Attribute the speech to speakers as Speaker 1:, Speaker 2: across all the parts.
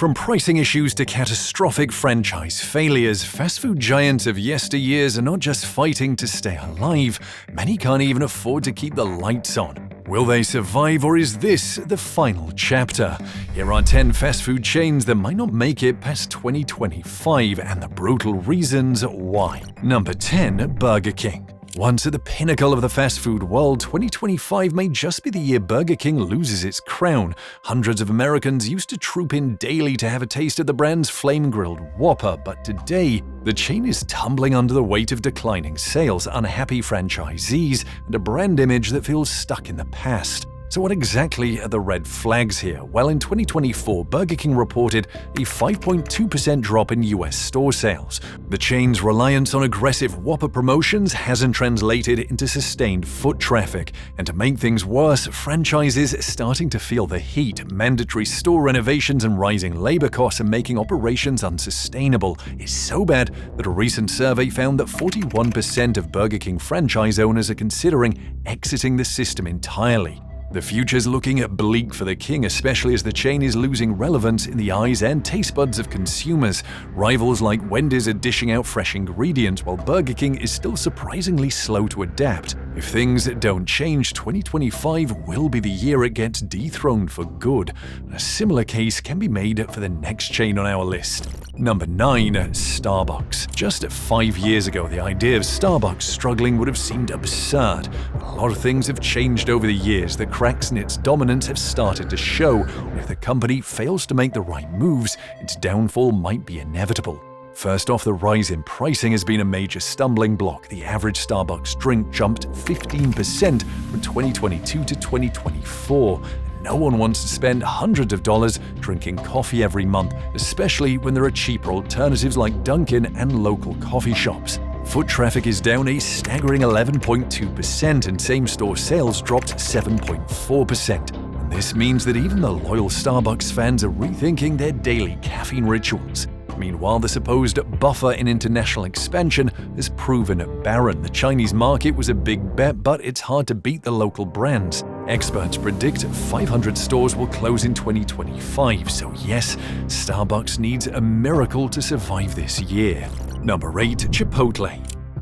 Speaker 1: From pricing issues to catastrophic franchise failures, fast food giants of yesteryears are not just fighting to stay alive, many can't even afford to keep the lights on. Will they survive, or is this the final chapter? Here are 10 fast food chains that might not make it past 2025 and the brutal reasons why. Number 10. Burger King. Once at the pinnacle of the fast food world, 2025 may just be the year Burger King loses its crown. Hundreds of Americans used to troop in daily to have a taste of the brand's flame-grilled Whopper, but today, the chain is tumbling under the weight of declining sales, unhappy franchisees, and a brand image that feels stuck in the past. So what exactly are the red flags here? Well, in 2024, Burger King reported a 5.2% drop in US store sales. The chain's reliance on aggressive Whopper promotions hasn't translated into sustained foot traffic. And to make things worse, franchises starting to feel the heat. Mandatory store renovations and rising labor costs are making operations unsustainable. It's so bad that a recent survey found that 41% of Burger King franchise owners are considering exiting the system entirely. The future's looking bleak for the King, especially as the chain is losing relevance in the eyes and taste buds of consumers. Rivals like Wendy's are dishing out fresh ingredients, while Burger King is still surprisingly slow to adapt. If things don't change, 2025 will be the year it gets dethroned for good. A similar case can be made for the next chain on our list. Number 9. Starbucks. Just 5 years ago, the idea of Starbucks struggling would have seemed absurd. A lot of things have changed over the years. The cracks in its dominance have started to show, and if the company fails to make the right moves, its downfall might be inevitable. First off, the rise in pricing has been a major stumbling block. The average Starbucks drink jumped 15% from 2022 to 2024. No one wants to spend hundreds of dollars drinking coffee every month, especially when there are cheaper alternatives like Dunkin' and local coffee shops. Foot traffic is down a staggering 11.2%, and same-store sales dropped 7.4%. And this means that even the loyal Starbucks fans are rethinking their daily caffeine rituals. Meanwhile, the supposed buffer in international expansion has proven barren. The Chinese market was a big bet, but it's hard to beat the local brands. Experts predict 500 stores will close in 2025, so yes, Starbucks needs a miracle to survive this year. Number 8. Chipotle.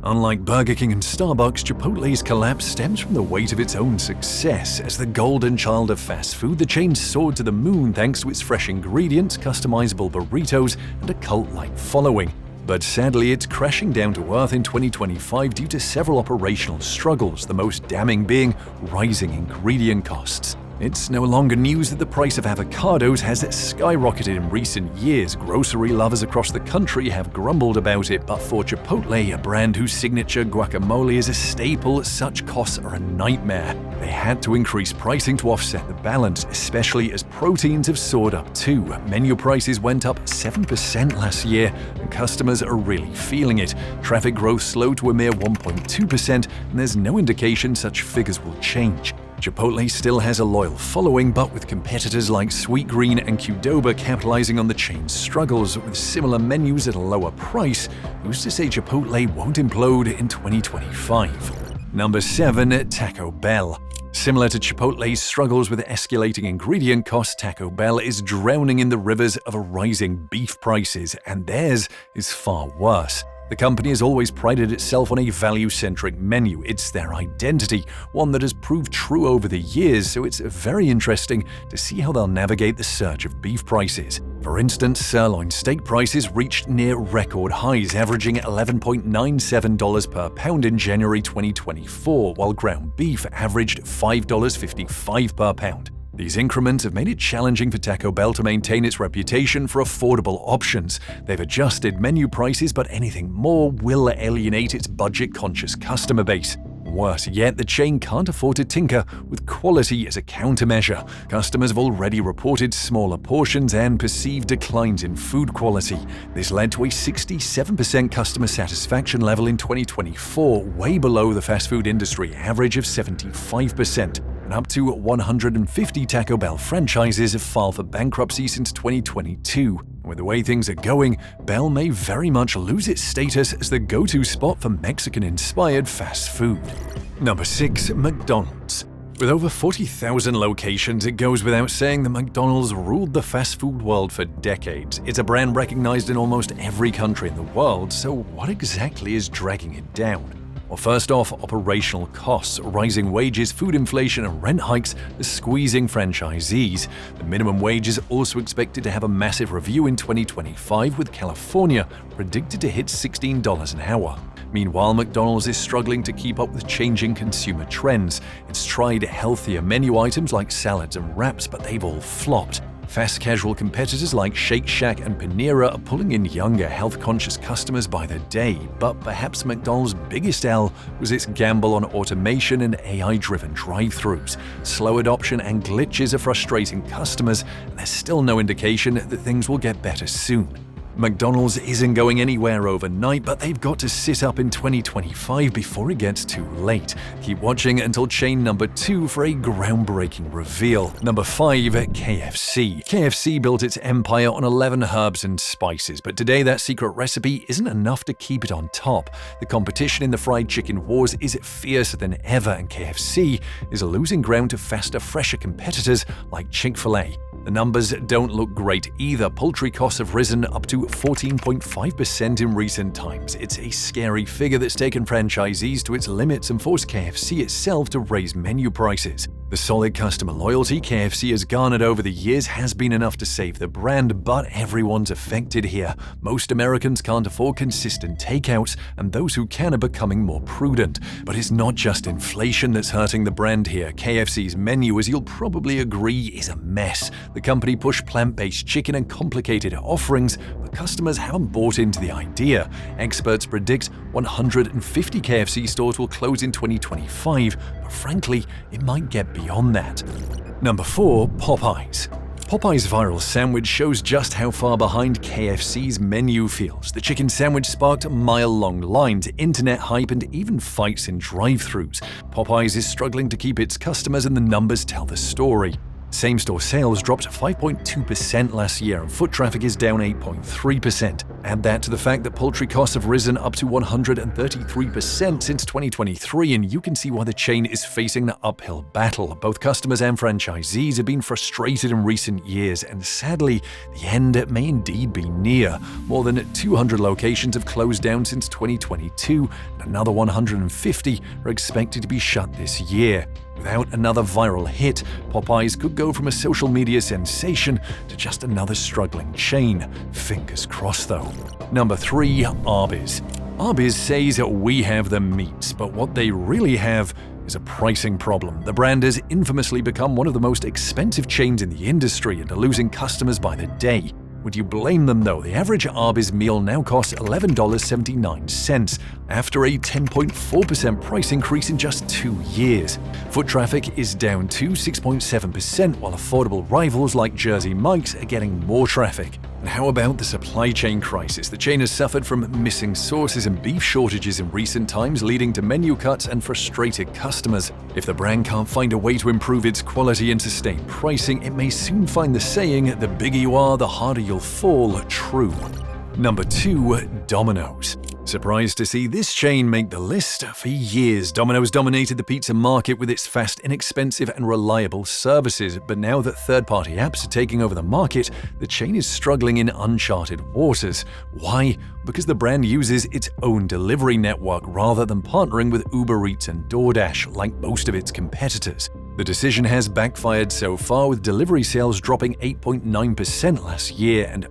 Speaker 1: Unlike Burger King and Starbucks, Chipotle's collapse stems from the weight of its own success. As the golden child of fast food, the chain soared to the moon thanks to its fresh ingredients, customizable burritos, and a cult-like following. But sadly, it's crashing down to earth in 2025 due to several operational struggles, the most damning being rising ingredient costs. It's no longer news that the price of avocados has skyrocketed in recent years. Grocery lovers across the country have grumbled about it, but for Chipotle, a brand whose signature guacamole is a staple, such costs are a nightmare. They had to increase pricing to offset the balance, especially as proteins have soared up too. Menu prices went up 7% last year, and customers are really feeling it. Traffic growth slowed to a mere 1.2%, and there's no indication such figures will change. Chipotle still has a loyal following, but with competitors like Sweetgreen and Qdoba capitalizing on the chain's struggles with similar menus at a lower price, who's to say Chipotle won't implode in 2025? Number 7. Taco Bell. Similar to Chipotle's struggles with escalating ingredient costs, Taco Bell is drowning in the rivers of rising beef prices, and theirs is far worse. The company has always prided itself on a value-centric menu. It's their identity, one that has proved true over the years, so it's very interesting to see how they'll navigate the surge of beef prices. For instance, sirloin steak prices reached near record highs, averaging $11.97 per pound in January 2024, while ground beef averaged $5.55 per pound. These increments have made it challenging for Taco Bell to maintain its reputation for affordable options. They've adjusted menu prices, but anything more will alienate its budget-conscious customer base. Worse yet, the chain can't afford to tinker with quality as a countermeasure. Customers have already reported smaller portions and perceived declines in food quality. This led to a 67% customer satisfaction level in 2024, way below the fast food industry average of 75%. And up to 150 Taco Bell franchises have filed for bankruptcy since 2022. With the way things are going, Bell may very much lose its status as the go-to spot for Mexican-inspired fast food. Number 6. McDonald's. With over 40,000 locations, it goes without saying that McDonald's ruled the fast food world for decades. It's a brand recognized in almost every country in the world, so what exactly is dragging it down? Well, first off, operational costs, rising wages, food inflation, and rent hikes are squeezing franchisees. The minimum wage is also expected to have a massive review in 2025, with California predicted to hit $16 an hour. Meanwhile, McDonald's is struggling to keep up with changing consumer trends. It's tried healthier menu items like salads and wraps, but they've all flopped. Fast casual competitors like Shake Shack and Panera are pulling in younger, health-conscious customers by the day, but perhaps McDonald's biggest L was its gamble on automation and AI-driven drive-thrus. Slow adoption and glitches are frustrating customers, and there's still no indication that things will get better soon. McDonald's isn't going anywhere overnight, but they've got to sit up in 2025 before it gets too late. Keep watching until chain number 2 for a groundbreaking reveal. Number 5, KFC. KFC built its empire on 11 herbs and spices, but today that secret recipe isn't enough to keep it on top. The competition in the fried chicken wars is fiercer than ever, and KFC is losing ground to faster, fresher competitors like Chick-fil-A. The numbers don't look great either. Poultry costs have risen up to 14.5% in recent times. It's a scary figure that's taken franchisees to its limits and forced KFC itself to raise menu prices. The solid customer loyalty KFC has garnered over the years has been enough to save the brand, but everyone's affected here. Most Americans can't afford consistent takeouts, and those who can are becoming more prudent. But it's not just inflation that's hurting the brand here. KFC's menu, as you'll probably agree, is a mess. The company pushed plant-based chicken and complicated offerings, but customers haven't bought into the idea. Experts predict 150 KFC stores will close in 2025, but frankly, it might get beyond that. Number 4, Popeyes. Popeye's viral sandwich shows just how far behind KFC's menu feels. The chicken sandwich sparked mile-long lines, internet hype, and even fights in drive-thrus. Popeye's is struggling to keep its customers, and the numbers tell the story. Same-store sales dropped 5.2% last year, and foot traffic is down 8.3%. Add that to the fact that poultry costs have risen up to 133% since 2023, and you can see why the chain is facing an uphill battle. Both customers and franchisees have been frustrated in recent years, and sadly, the end may indeed be near. More than 200 locations have closed down since 2022, and another 150 are expected to be shut this year. Without another viral hit, Popeyes could go from a social media sensation to just another struggling chain. Fingers crossed, though. Number 3, Arby's. Arby's says we have the meats, but what they really have is a pricing problem. The brand has infamously become one of the most expensive chains in the industry and are losing customers by the day. Would you blame them, though? The average Arby's meal now costs $11.79, after a 10.4% price increase in just 2 years. Foot traffic is down to 6.7%, while affordable rivals like Jersey Mike's are getting more traffic. And how about the supply chain crisis? The chain has suffered from missing sources and beef shortages in recent times, leading to menu cuts and frustrated customers. If the brand can't find a way to improve its quality and sustain pricing, it may soon find the saying, "The bigger you are, the harder you'll fall," true. Number 2, Domino's. Surprised to see this chain make the list? For years, Domino's dominated the pizza market with its fast, inexpensive, and reliable services. But now that third-party apps are taking over the market, the chain is struggling in uncharted waters. Why? Because the brand uses its own delivery network rather than partnering with Uber Eats and DoorDash, like most of its competitors. The decision has backfired so far, with delivery sales dropping 8.9% last year, and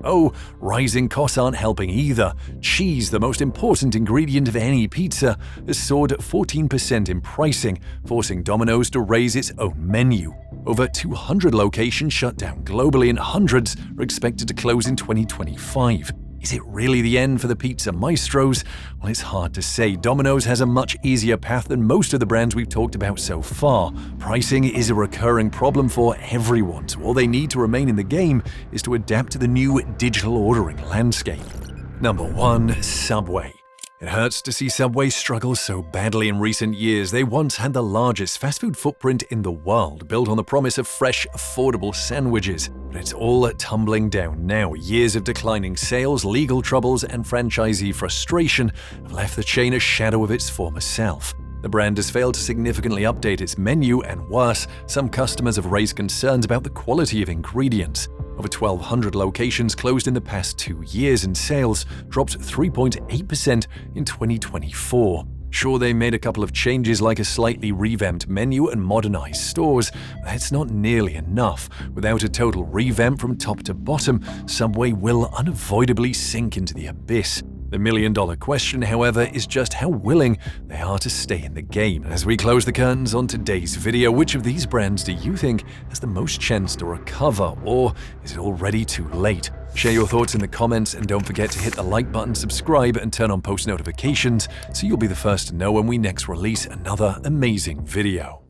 Speaker 1: rising costs aren't helping either. Cheese, the most important ingredient of any pizza, has soared 14% in pricing, forcing Domino's to raise its own menu. Over 200 locations shut down globally, and hundreds are expected to close in 2025. Is it really the end for the pizza maestros? Well, it's hard to say. Domino's has a much easier path than most of the brands we've talked about so far. Pricing is a recurring problem for everyone, so all they need to remain in the game is to adapt to the new digital ordering landscape. Number 1, Subway. It hurts to see Subway struggle so badly in recent years. They once had the largest fast food footprint in the world, built on the promise of fresh, affordable sandwiches. But it's all tumbling down now. Years of declining sales, legal troubles, and franchisee frustration have left the chain a shadow of its former self. The brand has failed to significantly update its menu, and worse, some customers have raised concerns about the quality of ingredients. Over 1,200 locations closed in the past 2 years, and sales dropped 3.8% in 2024. Sure, they made a couple of changes like a slightly revamped menu and modernized stores, but that's not nearly enough. Without a total revamp from top to bottom, Subway will unavoidably sink into the abyss. The million-dollar question, however, is just how willing they are to stay in the game. As we close the curtains on today's video, which of these brands do you think has the most chance to recover, or is it already too late? Share your thoughts in the comments, and don't forget to hit the like button, subscribe, and turn on post notifications so you'll be the first to know when we next release another amazing video.